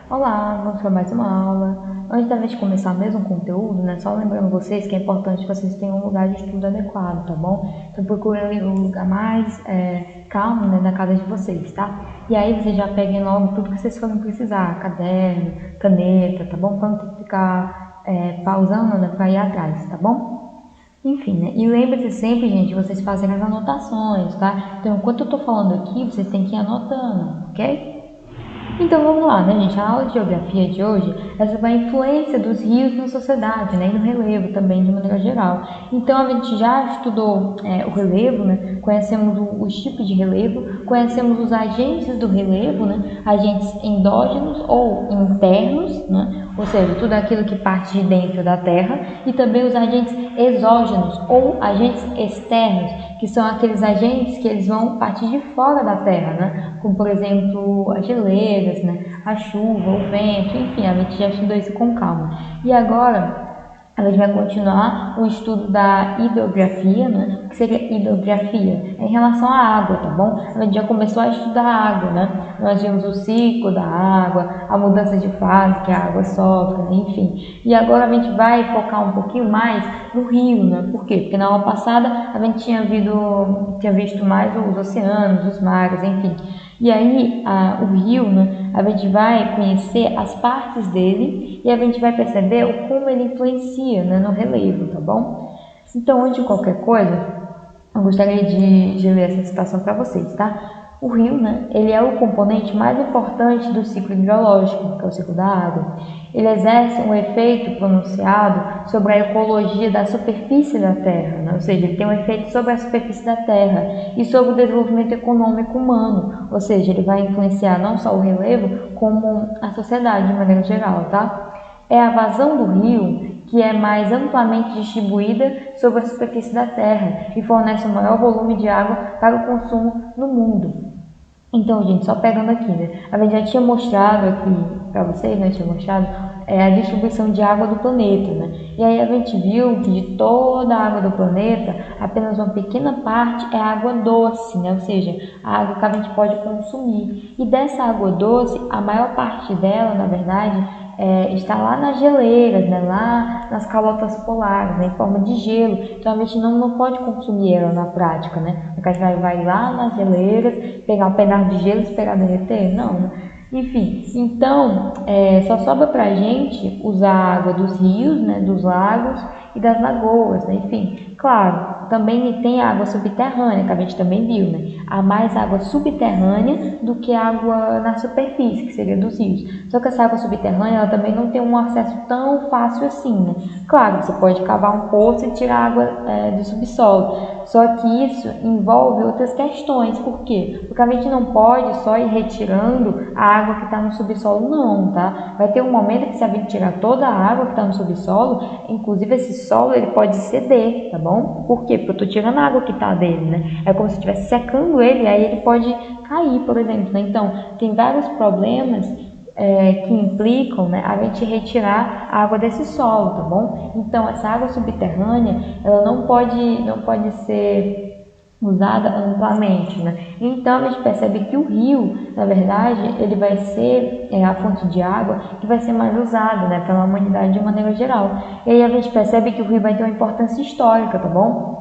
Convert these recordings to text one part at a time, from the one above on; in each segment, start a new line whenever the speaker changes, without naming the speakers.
Olá, vamos para mais uma aula. Antes da gente começar mesmo o conteúdo, né, só lembrando vocês que é importante que vocês tenham um lugar de estudo adequado, tá bom? Então procurem um lugar mais calmo, né, na casa de vocês, tá? E aí vocês já peguem logo tudo que vocês forem precisar, caderno, caneta, tá bom? Para não ter que ficar pausando, né, para ir atrás, tá bom? Enfim, né? E lembre-se sempre, gente, vocês fazem as anotações, tá? Então, enquanto eu tô falando aqui, vocês têm que ir anotando, ok? Então vamos lá, né, gente? A aula de geografia de hoje é sobre a influência dos rios na sociedade, né, e no relevo também, de maneira geral. Então a gente já estudou o relevo, né? Conhecemos os tipos de relevo, conhecemos os agentes do relevo, né? Agentes endógenos ou internos, né? Ou seja, tudo aquilo que parte de dentro da Terra, e também os agentes exógenos ou agentes externos, que são aqueles agentes que eles vão partir de fora da Terra, né? Como por exemplo as geleiras, né? A chuva, o vento, enfim, a gente já estudou isso com calma. E agora a gente vai continuar o estudo da hidrografia, né? O que seria hidrografia? É em relação à água, tá bom? A gente já começou a estudar a água, né? Nós vimos o ciclo da água, a mudança de fase que a água sofre, né? Enfim. E agora a gente vai focar um pouquinho mais no rio, né? Por quê? Porque na aula passada a gente tinha visto mais os oceanos, os mares, enfim. E aí, o rio, né, a gente vai conhecer as partes dele e a gente vai perceber como ele influencia, né, no relevo, tá bom? Então, antes de qualquer coisa, eu gostaria de ler essa citação para vocês, tá? O rio, né, ele é o componente mais importante do ciclo hidrológico, que é o ciclo da água. Ele exerce um efeito pronunciado sobre a ecologia da superfície da Terra, né? Ou seja, ele tem um efeito sobre a superfície da Terra e sobre o desenvolvimento econômico humano, ou seja, ele vai influenciar não só o relevo, como a sociedade de maneira geral, tá? É a vazão do rio que é mais amplamente distribuída sobre a superfície da Terra e fornece o maior volume de água para o consumo no mundo. Então, gente, só pegando aqui, né? A gente já tinha mostrado aqui para vocês, né? Tinha mostrado a distribuição de água do planeta, né? E aí a gente viu que de toda a água do planeta, apenas uma pequena parte é água doce, né? Ou seja, a água que a gente pode consumir. E dessa água doce, a maior parte dela, na verdade, está lá nas geleiras, né? Lá nas calotas polares, né? Em forma de gelo. Então a gente não pode consumir ela na prática, né? Porque a gente vai lá nas geleiras, pegar um pedaço de gelo e esperar derreter? Não, né? Enfim, então só sobra pra gente usar a água dos rios, né? Dos lagos e das lagoas, né? Enfim, claro, também tem água subterrânea, que a gente também viu, né? Há mais água subterrânea do que água na superfície, que seria dos rios. Só que essa água subterrânea, ela também não tem um acesso tão fácil assim, né? Claro, você pode cavar um poço e tirar água do subsolo, só que isso envolve outras questões. Por quê? Porque a gente não pode só ir retirando a água que está no subsolo, não, tá? Vai ter um momento que se a gente tirar toda a água que está no subsolo, inclusive esse solo ele pode ceder, tá bom? Por quê? Porque eu estou tirando a água que está dele, né? É como se estivesse secando ele, aí ele pode cair, por exemplo, né? Então, tem vários problemas que implicam, né, a gente retirar a água desse solo, tá bom? Então, essa água subterrânea, ela não pode ser usada amplamente, né? Então, a gente percebe que o rio, na verdade, ele vai ser a fonte de água que vai ser mais usada, né, pela humanidade de maneira geral. E aí a gente percebe que o rio vai ter uma importância histórica, tá bom?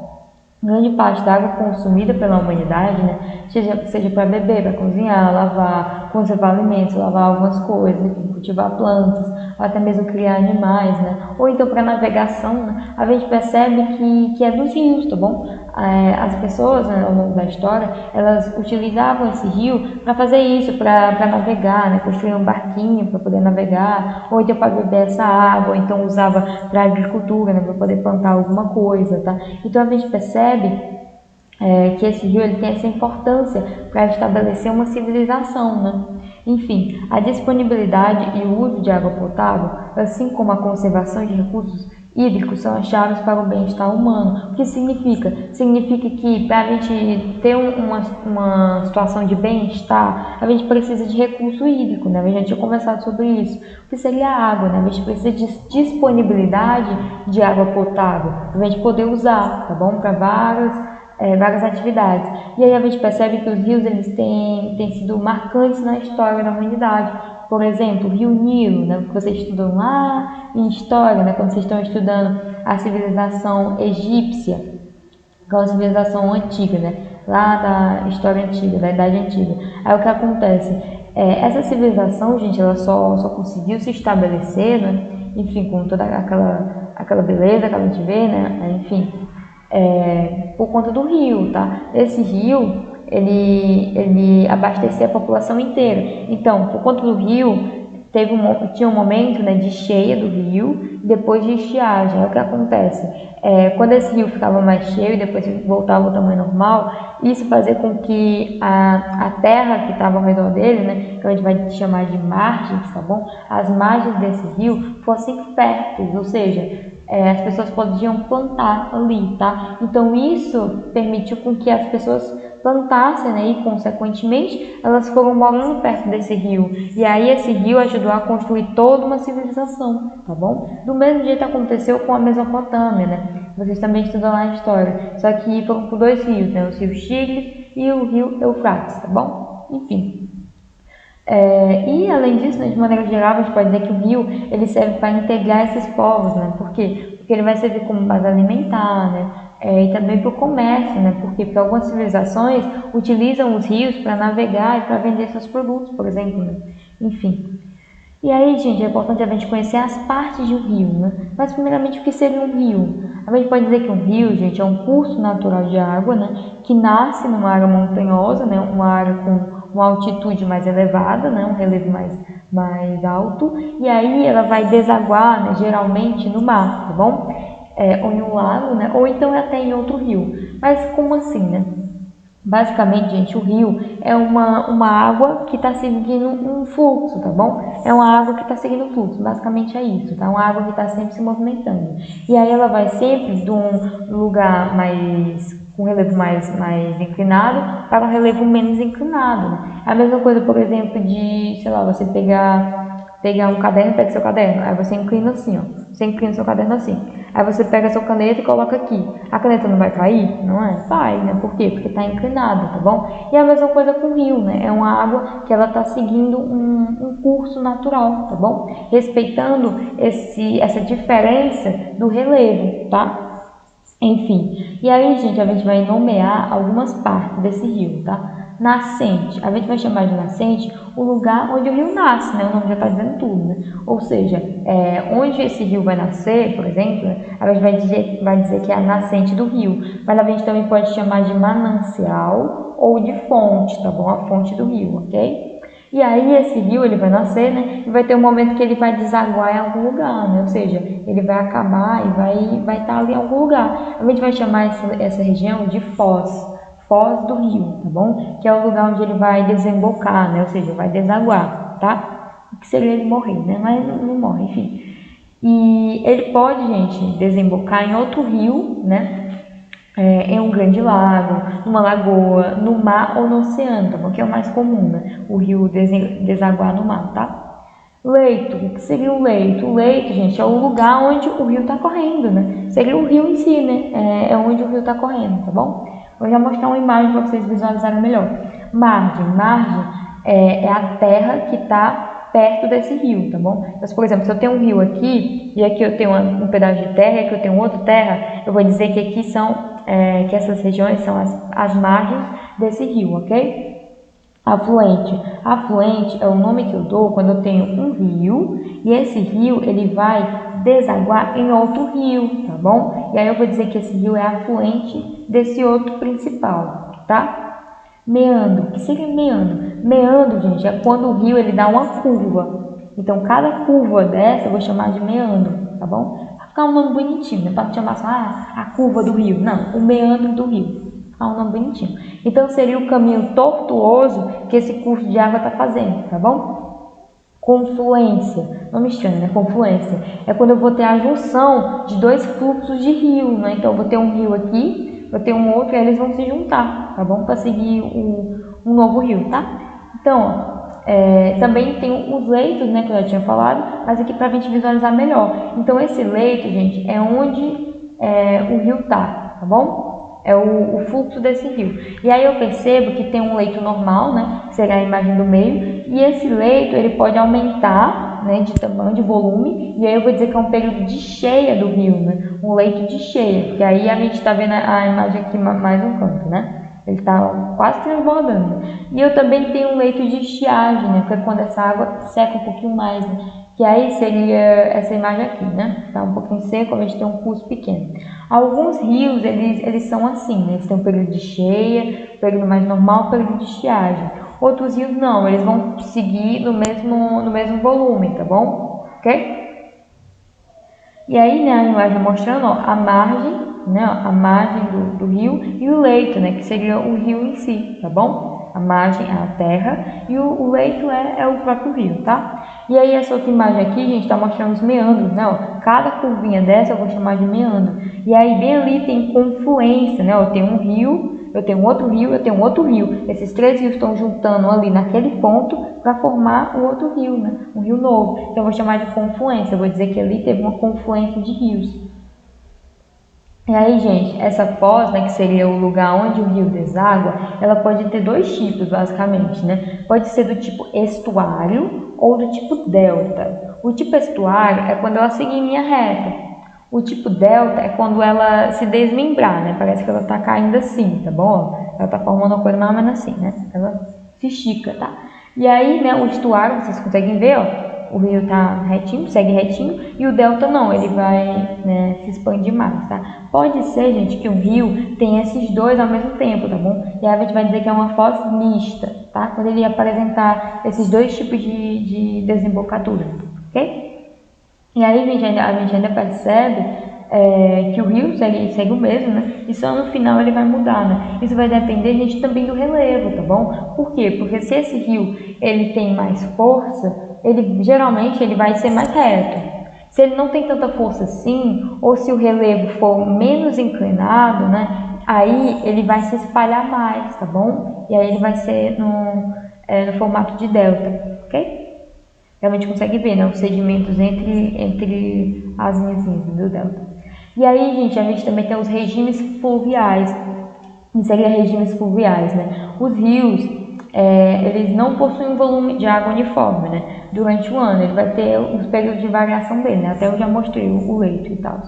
Grande parte da água consumida pela humanidade, né, seja para beber, para cozinhar, lavar, conservar alimentos, lavar algumas coisas, enfim, cultivar plantas, ou até mesmo criar animais, né, ou então para navegação, né, a gente percebe que é dos rios, tá bom? As pessoas, né, ao longo da história, elas utilizavam esse rio para fazer isso, para navegar, né, construir um barquinho para poder navegar, ou então para beber essa água, ou então usava para agricultura, né, para poder plantar alguma coisa, tá? Então a gente percebe que esse rio ele tem essa importância para estabelecer uma civilização, né? Enfim, a disponibilidade e o uso de água potável, assim como a conservação de recursos hídricos, são as chaves para o bem-estar humano. O que significa? Significa que para a gente ter uma situação de bem-estar, a gente precisa de recurso hídrico, né? A gente tinha conversado sobre isso. O que seria a água, né? A gente precisa de disponibilidade de água potável para a gente poder usar, tá bom? Para várias atividades. E aí a gente percebe que os rios eles têm sido marcantes na história da humanidade. por exemplo, o Rio Nilo, né, que vocês estudam lá em história, né, quando vocês estão estudando a civilização egípcia, que é uma civilização antiga, né, lá da história antiga, da Idade Antiga. Aí o que acontece? Essa civilização, gente, ela só conseguiu se estabelecer, né, enfim, com toda aquela beleza que a gente vê, né, enfim, por conta do rio, tá? Esse rio, ele abastecia a população inteira. Então, por conta do rio, tinha um momento, né, de cheia do rio e depois de estiagem. É o que acontece. Quando esse rio ficava mais cheio e depois voltava ao tamanho normal, isso fazia com que a terra que estava ao redor dele, né, que a gente vai chamar de margens, tá bom? As margens desse rio fossem férteis, ou seja, as pessoas podiam plantar ali, tá? Então isso permitiu com que as pessoas plantassem, né? E consequentemente elas foram morando perto desse rio. E aí esse rio ajudou a construir toda uma civilização, tá bom? Do mesmo jeito aconteceu com a Mesopotâmia, né? Vocês também estudam lá a história. Só que foram por dois rios, né? O rio Tigre e o rio Eufrates, tá bom? Enfim. E além disso, né, de maneira geral, a gente pode dizer que o rio ele serve para integrar esses povos, né? Por quê? Porque ele vai servir como base alimentar, né? E também para o comércio, né? Porque algumas civilizações utilizam os rios para navegar e para vender seus produtos, por exemplo, né? Enfim. E aí, gente, é importante a gente conhecer as partes de um rio, né? Mas primeiramente, o que seria um rio? A gente pode dizer que um rio, gente, é um curso natural de água, né? Que nasce numa área montanhosa, né? Uma área com uma altitude mais elevada, né, um relevo mais alto, e aí ela vai desaguar, né, geralmente no mar, tá bom? Ou em um lago, né, ou então até em outro rio. Mas como assim, né? Basicamente, gente, o rio é uma água que está seguindo um fluxo, tá bom? É uma água que está seguindo um fluxo, basicamente é isso, tá? Uma água que está sempre se movimentando. E aí ela vai sempre de um lugar com relevo mais inclinado para um relevo menos inclinado, né? A mesma coisa, por exemplo, de, sei lá, você pegar um caderno, pega seu caderno, aí você inclina assim, ó. Você inclina seu caderno assim. Aí você pega sua caneta e coloca aqui. A caneta não vai cair? Não é? Vai, né? Por quê? Porque está inclinada, tá bom? E a mesma coisa com o rio, né? É uma água que ela está seguindo um curso natural, tá bom? Respeitando essa diferença do relevo, tá? Enfim, e aí, gente, a gente vai nomear algumas partes desse rio, tá? Nascente, a gente vai chamar de nascente o lugar onde o rio nasce, né? O nome já está dizendo tudo, né? Ou seja, onde esse rio vai nascer, por exemplo, a gente vai dizer que é a nascente do rio, mas a gente também pode chamar de manancial ou de fonte, tá bom? A fonte do rio, ok? E aí esse rio ele vai nascer, né? E vai ter um momento que ele vai desaguar em algum lugar, né? Ou seja, ele vai acabar e vai estar ali em algum lugar. A gente vai chamar essa região de foz do rio, tá bom? Que é o lugar onde ele vai desembocar, né? Ou seja, vai desaguar, tá? O que seria ele morrer, né? Mas não morre, enfim. E ele pode, gente, desembocar em outro rio, né? Em um grande lago, numa lagoa, no mar ou no oceano, tá bom? Que é o mais comum, né? O rio desaguar no mar, tá? Leito, o que seria o leito? O leito, gente, é o lugar onde o rio está correndo, né? Seria o rio em si, né? É onde o rio está correndo, tá bom? Vou já mostrar uma imagem para vocês visualizarem melhor. Margem é a terra que está perto desse rio, tá bom? Então, por exemplo, se eu tenho um rio aqui, e aqui eu tenho um pedaço de terra, e aqui eu tenho outra terra, eu vou dizer que aqui que essas regiões são as margens desse rio, ok? Afluente é o nome que eu dou quando eu tenho um rio e esse rio ele vai desaguar em outro rio, tá bom? E aí eu vou dizer que esse rio é afluente desse outro principal, tá? Meandro, o que seria meandro? Meandro, gente, é quando o rio ele dá uma curva. Então cada curva dessa eu vou chamar de meandro, tá bom? Ficar um nome bonitinho, né? Para não chamar só a curva do rio. Não, o meandro do rio. Ficar um nome bonitinho. Então seria o caminho tortuoso que esse curso de água está fazendo, tá bom? Confluência. Nome estranho, né? Confluência. É quando eu vou ter a junção de dois fluxos de rio, né? Então eu vou ter um rio aqui, vou ter um outro e eles vão se juntar, tá bom? Para seguir um novo rio, tá? Então, ó. Também tem os leitos, né, que eu já tinha falado, mas aqui para a gente visualizar melhor. Então esse leito, gente, é onde o rio tá bom? é o fluxo desse rio. E aí eu percebo que tem um leito normal, né, que seria a imagem do meio, e esse leito ele pode aumentar, né, de tamanho, de volume, e aí eu vou dizer que é um período de cheia do rio, né, um leito de cheia, porque aí a gente está vendo a imagem aqui mais um canto, né, ele está quase transbordando. E eu também tenho um leito de estiagem, né, que é quando essa água seca um pouquinho mais, né, que aí seria essa imagem aqui, né, está um pouquinho seco, a gente tem um curso pequeno. Alguns rios, eles são assim, né, eles têm um período de cheia, período mais normal, período de estiagem. Outros rios não, eles vão seguir no mesmo volume, tá bom? Ok? E aí, né, a imagem mostrando, ó, a margem, né, ó, a margem do rio e o leito, né, que seria o rio em si, tá bom? A margem é a terra e o leito é o próprio rio, tá? E aí essa outra imagem aqui, gente, está mostrando os meandros, né, ó, cada curvinha dessa eu vou chamar de meandro. E aí bem ali tem confluência, né, ó, tem um rio, eu tenho outro rio, eu tenho um outro rio. Esses três rios estão juntando ali naquele ponto para formar o outro rio, né? Um rio novo. Então eu vou chamar de confluência. Eu vou dizer que ali teve uma confluência de rios. E aí, gente, essa foz, né, que seria o lugar onde o rio deságua, ela pode ter dois tipos, basicamente, né? Pode ser do tipo estuário ou do tipo delta. O tipo estuário é quando ela segue em linha reta. O tipo delta é quando ela se desmembrar, né? Parece que ela tá caindo assim, tá bom? Ela tá formando uma coisa mais ou menos assim, né? Ela se estica, tá? E aí, né, o estuário, vocês conseguem ver, ó. O rio tá retinho, segue retinho, e o delta não, ele vai, né, se expandir mais, tá? Pode ser, gente, que um rio tenha esses dois ao mesmo tempo, tá bom? E aí a gente vai dizer que é uma foz mista, tá? Quando ele apresentar esses dois tipos de desembocadura, ok? E aí a gente ainda percebe que o rio segue o mesmo, né? E só no final ele vai mudar, né? Isso vai depender, gente, também do relevo, tá bom? Por quê? Porque se esse rio ele tem mais força, geralmente ele vai ser mais reto. Se ele não tem tanta força assim, ou se o relevo for menos inclinado, né? Aí ele vai se espalhar mais, tá bom? E aí ele vai ser no formato de delta, ok? Realmente consegue ver, né, os sedimentos entre as linhazinhas do delta. E aí, gente, a gente também tem os regimes fluviais, que seriam regimes fluviais, né? Os rios, eles não possuem um volume de água uniforme, né? Durante o ano, ele vai ter os períodos de variação dele, né? Até eu já mostrei o leito e tal.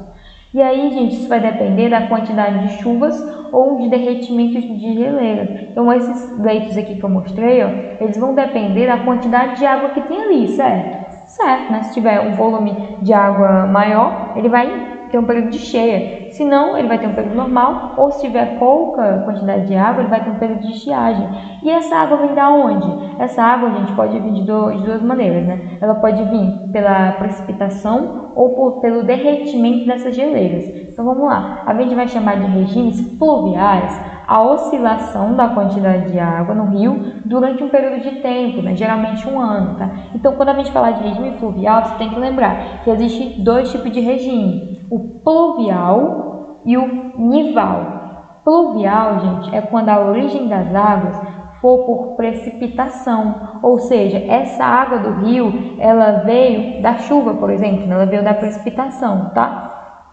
E aí, gente, isso vai depender da quantidade de chuvas ou de derretimentos de geleiras. Então, esses leitos aqui que eu mostrei, ó, eles vão depender da quantidade de água que tem ali, certo? Certo, né? Se tiver um volume de água maior, ele vai ter um período de cheia. Se não, ele vai ter um período normal, ou se tiver pouca quantidade de água, ele vai ter um período de estiagem. E essa água vem da onde? Essa água, gente, pode vir de duas maneiras, né? Ela pode vir pela precipitação ou pelo derretimento dessas geleiras. Então vamos lá, a gente vai chamar de regimes fluviais a oscilação da quantidade de água no rio durante um período de tempo, né? Geralmente um ano, tá? Então quando a gente falar de regime fluvial, você tem que lembrar que existe dois tipos de regime, o pluvial e o nival. Pluvial, gente, é quando a origem das águas for por precipitação, ou seja, essa água do rio, ela veio da chuva, por exemplo, ela veio da precipitação, tá?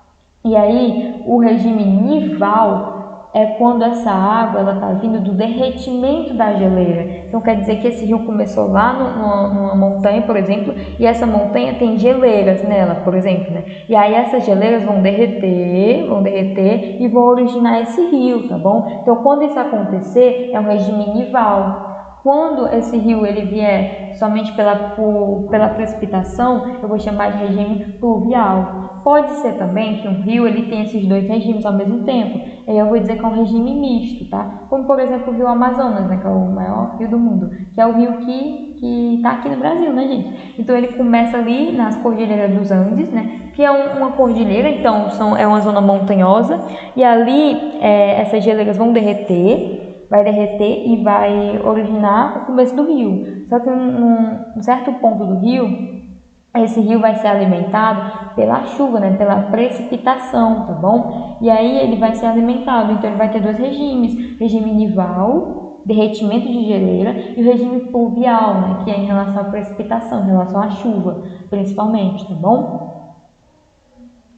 E aí, o regime nival é quando essa água ela está vindo do derretimento da geleira. Então quer dizer que esse rio começou lá numa montanha, por exemplo, e essa montanha tem geleiras nela, por exemplo, né? E aí essas geleiras vão derreter e vão originar esse rio, tá bom? Então quando isso acontecer, é um regime nival. Quando esse rio ele vier somente pela precipitação, eu vou chamar de regime pluvial. Pode ser também que um rio ele tenha esses dois regimes ao mesmo tempo. Aí eu vou dizer que é um regime misto, tá? Como, por exemplo, o rio Amazonas, né? Que é o maior rio do mundo. Que é o rio que está aqui no Brasil, né, gente? Então, ele começa ali nas cordilheiras dos Andes, né? Que é uma cordilheira, então, é uma zona montanhosa. E ali, essas geleiras vão vai derreter e vai originar o começo do rio. Só que num certo ponto do rio, esse rio vai ser alimentado pela chuva, né? Pela precipitação, tá bom? E aí ele vai ser alimentado, então ele vai ter dois regimes, regime nival, derretimento de geleira, e o regime pluvial, né? Que é em relação à precipitação, em relação à chuva, principalmente, tá bom?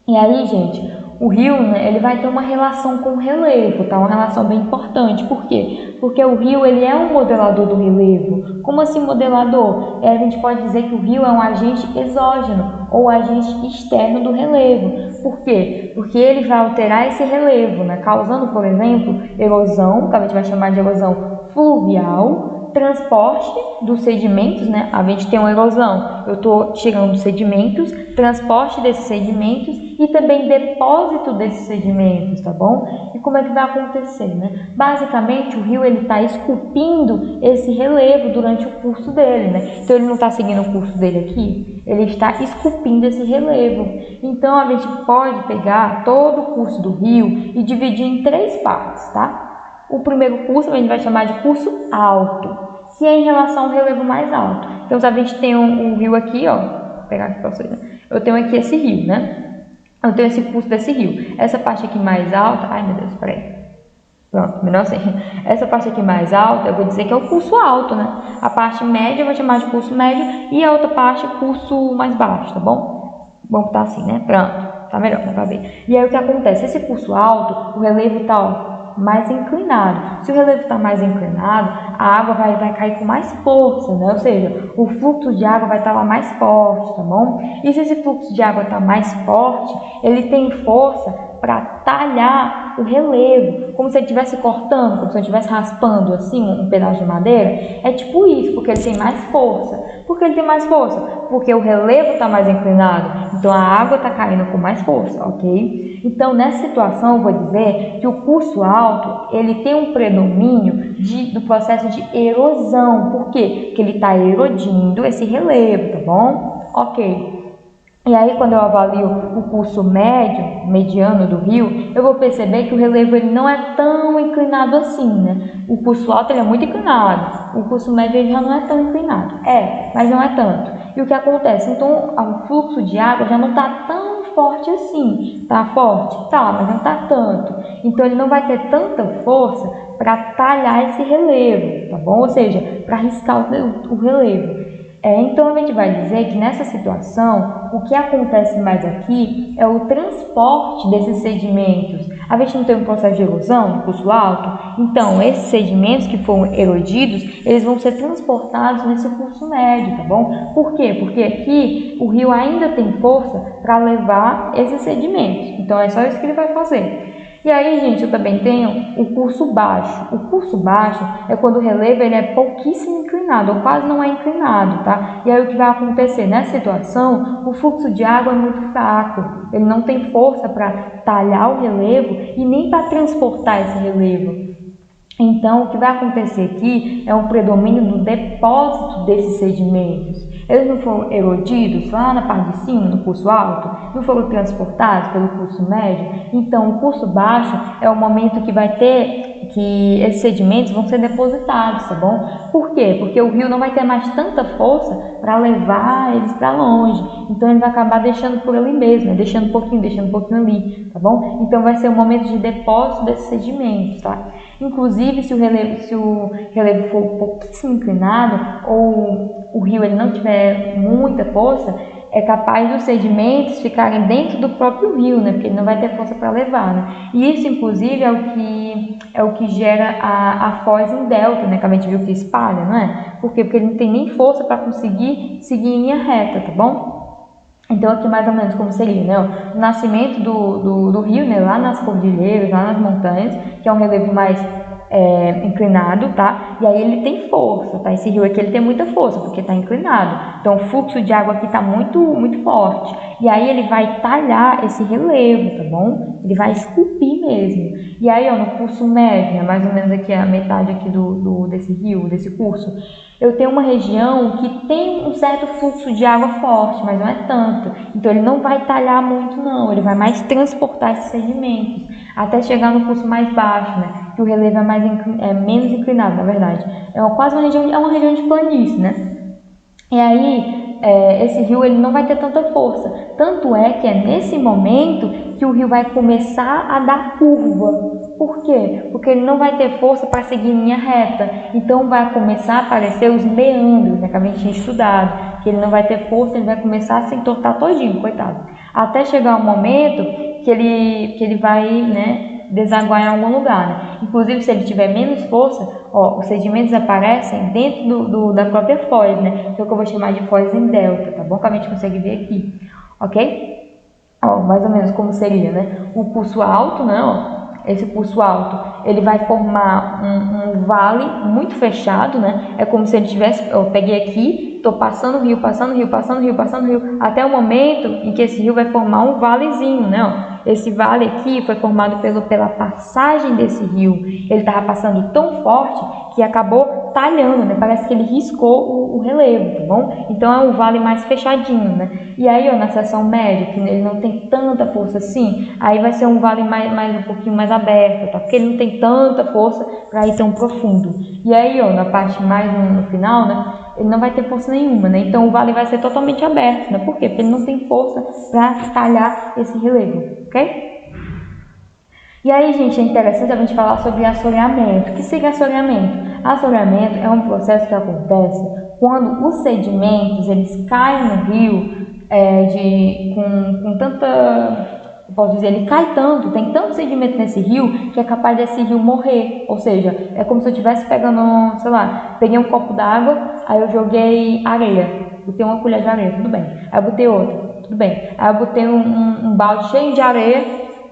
E aí, gente, o rio, né, ele vai ter uma relação com o relevo, tá? Uma relação bem importante. Por quê? Porque o rio, ele é um modelador do relevo. Como assim modelador? A gente pode dizer que o rio é um agente exógeno ou agente externo do relevo. Por quê? Porque ele vai alterar esse relevo, né? Causando, por exemplo, erosão, que a gente vai chamar de erosão fluvial, transporte dos sedimentos, né? A gente tem uma erosão, eu estou tirando sedimentos, transporte desses sedimentos e também depósito desses sedimentos, tá bom? E como é que vai acontecer, né? Basicamente, o rio ele está esculpindo esse relevo durante o curso dele, né? Então ele não está seguindo o curso dele aqui, ele está esculpindo esse relevo. Então a gente pode pegar todo o curso do rio e dividir em 3 partes, tá? O primeiro curso a gente vai chamar de curso alto, que é em relação ao relevo mais alto. Então, se a gente tem um rio aqui, ó, vou pegar aqui para vocês, né? Eu tenho aqui esse rio, né? Eu tenho esse curso desse rio. Essa parte aqui mais alta, ai meu Deus, peraí. Pronto, melhor assim. Essa parte aqui mais alta, eu vou dizer que é o curso alto, né? A parte média eu vou chamar de curso médio e a outra parte curso mais baixo, tá bom? Vamos botar assim, né? Pronto, tá melhor, dá pra ver. E aí o que acontece? Esse curso alto, o relevo tá, ó, mais inclinado. Se o relevo está mais inclinado, a água vai cair com mais força, né? Ou seja, o fluxo de água vai estar lá mais forte, tá bom? E se esse fluxo de água está mais forte, ele tem força para talhar o relevo, como se ele estivesse cortando, como se ele estivesse raspando assim um pedaço de madeira. É tipo isso, porque ele tem mais força. Por que ele tem mais força? Porque o relevo está mais inclinado, então a água está caindo com mais força, ok? Então, nessa situação, eu vou dizer que o curso alto, ele tem um predomínio do processo de erosão. Por quê? Porque ele está erodindo esse relevo, tá bom? Ok. E aí, quando eu avalio o curso médio, mediano do rio, eu vou perceber que o relevo ele não é tão inclinado assim, né? O curso alto ele é muito inclinado, o curso médio ele já não é tão inclinado. Mas não é tanto. E o que acontece? Então, o fluxo de água já não está tão forte assim. Tá forte? Tá, mas não está tanto. Então, ele não vai ter tanta força para talhar esse relevo, tá bom? Ou seja, para riscar o relevo. Então a gente vai dizer que nessa situação, o que acontece mais aqui é o transporte desses sedimentos. A gente não tem um processo de erosão no curso alto? Então, esses sedimentos que foram erodidos, eles vão ser transportados nesse curso médio, tá bom? Por quê? Porque aqui o rio ainda tem força para levar esses sedimentos. Então, é só isso que ele vai fazer. E aí, gente, eu também tenho o curso baixo. O curso baixo é quando o relevo ele é pouquíssimo inclinado, ou quase não é inclinado, tá? E aí o que vai acontecer? Nessa situação, o fluxo de água é muito fraco. Ele não tem força para talhar o relevo e nem para transportar esse relevo. Então, o que vai acontecer aqui é um predomínio do depósito desses sedimentos. Eles não foram erodidos lá na parte de cima, no curso alto, não foram transportados pelo curso médio. Então, o curso baixo é o momento que vai ter que esses sedimentos vão ser depositados, tá bom? Por quê? Porque o rio não vai ter mais tanta força para levar eles para longe. Então, ele vai acabar deixando por ali mesmo, né? Deixando um pouquinho ali, tá bom? Então, vai ser o momento de depósito desses sedimentos, tá? Inclusive, se o relevo for pouquíssimo inclinado ou o rio ele não tiver muita força, é capaz dos sedimentos ficarem dentro do próprio rio, né? Porque ele não vai ter força para levar, né? E isso, inclusive, é o que gera a foz em delta, né? Que a gente viu que espalha, não é? Por quê? Porque ele não tem nem força para conseguir seguir em linha reta, tá bom? Então, aqui mais ou menos como seria, né? O nascimento do rio, né? Lá nas cordilheiras, lá nas montanhas, que é um relevo mais inclinado, tá? E aí ele tem força, tá? Esse rio aqui ele tem muita força, porque tá inclinado. Então, o fluxo de água aqui tá muito, muito forte. E aí ele vai talhar esse relevo, tá bom? Ele vai esculpir mesmo. E aí, ó, no curso médio, né? Mais ou menos aqui a metade aqui desse rio, desse curso, eu tenho uma região que tem um certo fluxo de água forte, mas não é tanto. Então, ele não vai talhar muito, não. Ele vai mais transportar esses sedimentos, até chegar no curso mais baixo, né? Que o relevo é menos inclinado, na verdade. Quase uma região de planície, né? E aí, esse rio ele não vai ter tanta força. Tanto é que é nesse momento que o rio vai começar a dar curva. Por quê? Porque ele não vai ter força para seguir em linha reta. Então, vai começar a aparecer os meandros, né, que a gente tinha estudado. Que ele não vai ter força, ele vai começar a se entortar todinho, coitado. Até chegar um momento que ele vai, né, desaguar em algum lugar, né? Inclusive, se ele tiver menos força, ó, os sedimentos aparecem dentro da própria foz, né? Então, que eu vou chamar de foz em delta, tá bom? Que a gente consegue ver aqui, ok? Ó, mais ou menos como seria, né? O curso alto, né? Ó, esse curso alto, ele vai formar um vale muito fechado, né? É como se ele tivesse, eu peguei aqui, estou passando o rio, passando o rio, passando o rio, passando o rio, até o momento em que esse rio vai formar um valezinho, né? Ó, esse vale aqui foi formado pela passagem desse rio. Ele estava passando tão forte que acabou talhando, né? Parece que ele riscou o relevo, tá bom? Então é um vale mais fechadinho, né? E aí, ó, na seção média, que ele não tem tanta força assim, aí vai ser um vale mais um pouquinho mais aberto, tá? Porque ele não tem tanta força para ir tão profundo. E aí, ó, na parte mais no final, né? Ele não vai ter força nenhuma, né? Então o vale vai ser totalmente aberto, né? Por quê? Porque ele não tem força para talhar esse relevo, ok? E aí, gente, é interessante a gente falar sobre assoreamento. O que seria assoreamento? Assoreamento é um processo que acontece quando os sedimentos eles caem no rio com tanta... Eu posso dizer, ele cai tanto, tem tanto sedimento nesse rio que é capaz desse rio morrer. Ou seja, é como se eu estivesse pegando, sei lá, peguei um copo d'água, aí eu joguei areia, botei uma colher de areia, tudo bem. Aí eu botei outra, tudo bem. Aí eu botei um balde cheio de areia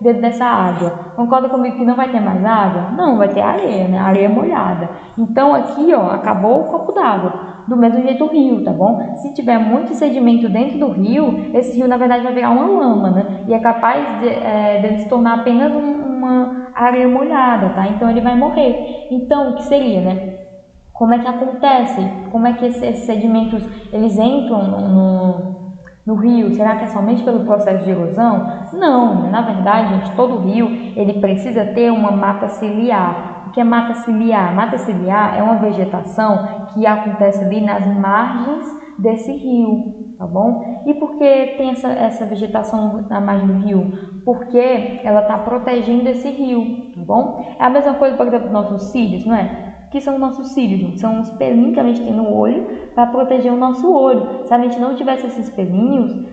dentro dessa água. Concorda comigo que não vai ter mais água? Não, vai ter areia, né? Areia molhada. Então aqui, ó, acabou o copo d'água. Do mesmo jeito o rio, tá bom? Se tiver muito sedimento dentro do rio, esse rio na verdade vai virar uma lama, né? E é capaz de se tornar apenas uma areia molhada, tá? Então ele vai morrer. Então o que seria, né? Como é que acontece? Como é que esses sedimentos eles entram no rio? Será que é somente pelo processo de erosão? Não, na verdade, gente, todo rio ele precisa ter uma mata ciliar. O que é mata ciliar? Mata ciliar é uma vegetação que acontece ali nas margens desse rio, tá bom? E por que tem essa vegetação na margem do rio? Porque ela está protegendo esse rio, tá bom? É a mesma coisa, por exemplo, dos nossos cílios, não é? O que são os nossos cílios, gente? São os pelinhos que a gente tem no olho para proteger o nosso olho. Se a gente não tivesse esses pelinhos,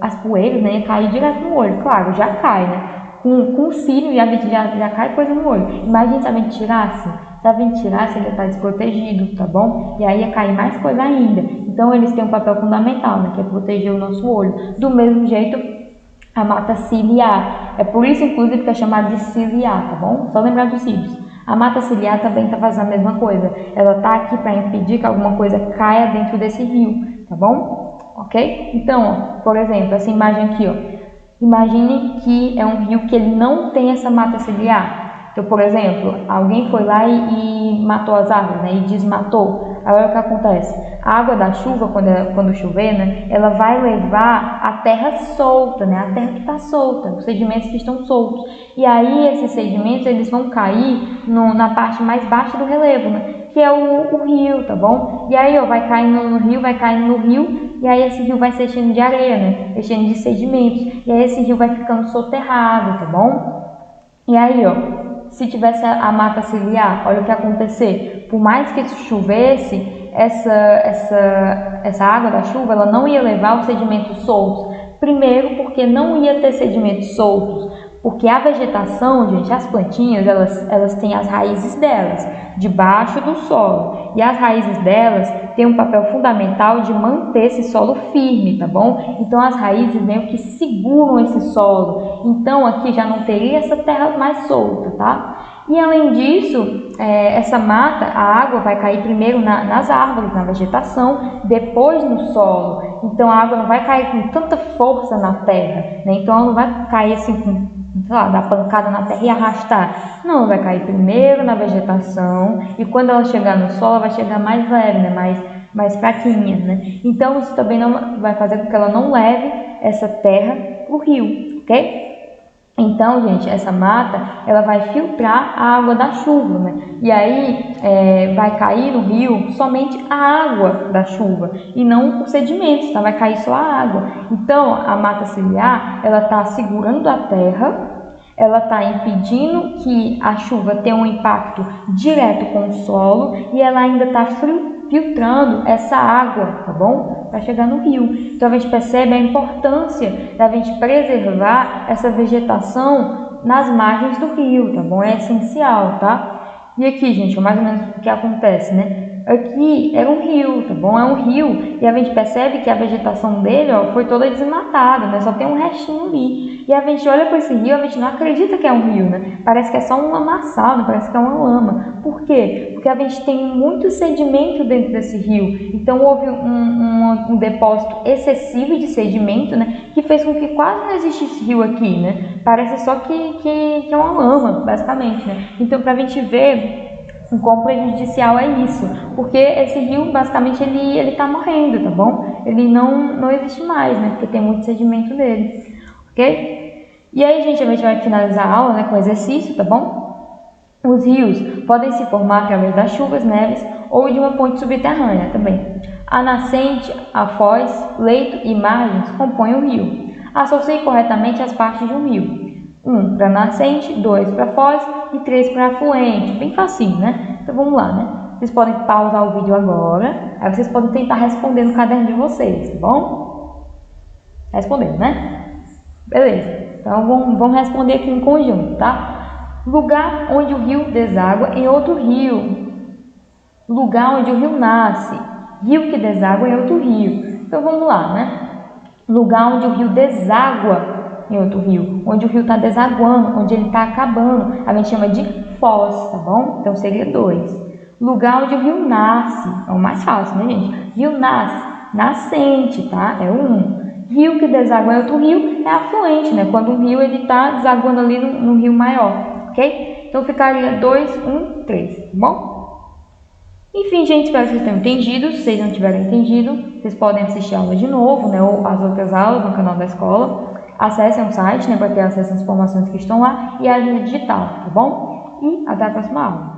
as poeiras, né, ia cair direto no olho. Claro, já cai, né? Com o cílio e a gente já cai coisa no olho. Imagina se a gente tirasse. Se a gente tirasse, ele ia estar desprotegido, tá bom? E aí ia cair mais coisa ainda. Então eles têm um papel fundamental, né? Que é proteger o nosso olho. Do mesmo jeito, a mata ciliar. É por isso, inclusive, que é chamada de ciliar, tá bom? Só lembrar dos cílios. A mata ciliar também está fazendo a mesma coisa. Ela está aqui para impedir que alguma coisa caia dentro desse rio, tá bom? Ok? Então, ó, por exemplo, essa imagem aqui, ó. Imagine que é um rio que ele não tem essa mata ciliar. Então, por exemplo, alguém foi lá e matou as árvores, né? E desmatou. Aí o que acontece? A água da chuva, quando chover, né? Ela vai levar a terra solta, né? A terra que está solta, os sedimentos que estão soltos. E aí esses sedimentos eles vão cair na parte mais baixa do relevo, né? Que é o rio, tá bom? E aí, ó, vai caindo no rio, e aí esse rio vai se enchendo de areia, né? Enchendo de sedimentos. E aí esse rio vai ficando soterrado, tá bom? E aí, ó, se tivesse a mata ciliar, olha o que ia acontecer. Por mais que chovesse, essa água da chuva, ela não ia levar os sedimentos soltos. Primeiro, porque não ia ter sedimentos soltos. Porque a vegetação, gente, as plantinhas, elas têm as raízes delas debaixo do solo. E as raízes delas têm um papel fundamental de manter esse solo firme, tá bom? Então as raízes meio que seguram esse solo. Então aqui já não teria essa terra mais solta, tá? E além disso, essa mata, a água vai cair primeiro nas árvores, na vegetação, depois no solo. Então a água não vai cair com tanta força na terra, né? Então ela não vai cair assim com, sei lá, dar pancada na terra e arrastar. Não, vai cair primeiro na vegetação e quando ela chegar no solo, ela vai chegar mais leve, né? Mais fraquinha, né? Então isso também não vai fazer com que ela não leve essa terra para o rio, ok? Então, gente, essa mata, ela vai filtrar a água da chuva, né? E aí vai cair no rio somente a água da chuva e não os sedimentos, tá? Vai cair só a água. Então, a mata ciliar, ela está segurando a terra, ela está impedindo que a chuva tenha um impacto direto com o solo e ela ainda está filtrando essa água, tá bom? Para chegar no rio. Então a gente percebe a importância da gente preservar essa vegetação nas margens do rio, tá bom? É essencial, tá? E aqui, gente, mais ou menos o que acontece, né? Aqui era um rio, tá bom? É um rio e a gente percebe que a vegetação dele, ó, foi toda desmatada, né? Só tem um restinho ali. E a gente olha para esse rio, a gente não acredita que é um rio, né? Parece que é só um lamaçal, né? Parece que é uma lama. Por quê? Porque a gente tem muito sedimento dentro desse rio. Então houve um depósito excessivo de sedimento, né? Que fez com que quase não existisse rio aqui, né? Parece só que é uma lama, basicamente, né? Então, para a gente ver o quão prejudicial é isso, porque esse rio, basicamente, ele tá morrendo, tá bom? Ele não existe mais, né? Porque tem muito sedimento nele, ok? E aí, gente, a gente vai finalizar a aula, né, com exercício, tá bom? Os rios podem se formar através das chuvas, neves ou de uma ponte subterrânea também. A nascente, a foz, leito e margens compõem o rio. Associe corretamente as partes de um rio. 1 para nascente, 2 para foz e 3 para afluente. Bem facinho, né? Então vamos lá, né? Vocês podem pausar o vídeo agora, aí vocês podem tentar responder no caderno de vocês, tá bom? Respondendo, né? Beleza. Então vamos responder aqui em conjunto, tá? Lugar onde o rio deságua em outro rio. Lugar onde o rio nasce. Rio que deságua em outro rio. Então vamos lá, né? Lugar onde o rio deságua em outro rio, onde o rio está desaguando, onde ele está acabando, a gente chama de foz, tá bom? Então seria 2. Lugar onde o rio nasce, é o mais fácil, né, gente? Rio nasce, nascente, tá? É o 1. Rio que deságua em outro rio é afluente, né? Quando o rio ele está desaguando ali no rio maior, ok? Então ficaria 2, 1, 3, tá bom? Enfim, gente, espero que vocês tenham entendido. Se vocês não tiverem entendido, vocês podem assistir a aula de novo, né? Ou as outras aulas no canal da escola. Acessem o site, né, para ter acesso às informações que estão lá e a agenda digital, tá bom? E até a próxima aula.